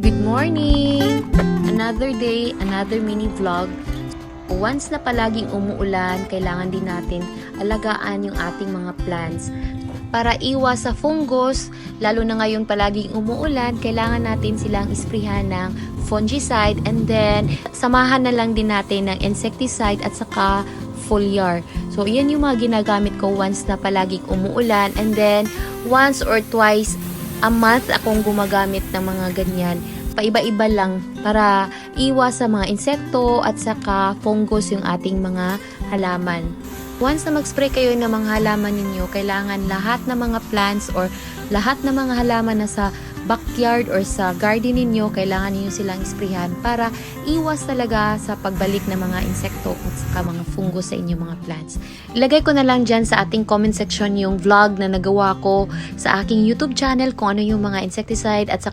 Good morning! Another day, another mini vlog. Once na palaging umuulan, kailangan din natin alagaan yung ating mga plants. Para iwas sa fungus, lalo na ngayon palaging umuulan, kailangan natin silang isprihan ng fungicide and then samahan na lang din natin ng insecticide at saka foliar. So, yan yung mga ginagamit ko once na palaging umuulan and then once or twice a month akong gumagamit ng mga ganyan. Paiba-iba lang para iwas sa mga insekto at saka fungus yung ating mga halaman. Once na mag-spray kayo ng mga halaman ninyo, kailangan lahat ng mga plants or lahat ng mga halaman na sa backyard or sa garden ninyo, kailangan niyo silang isprayhan para iwas talaga sa pagbalik ng mga insekto at saka mga fungus sa inyong mga plants. Ilagay ko na lang dyan sa ating comment section yung vlog na nagawa ko sa aking YouTube channel kung ano yung mga insecticide at saka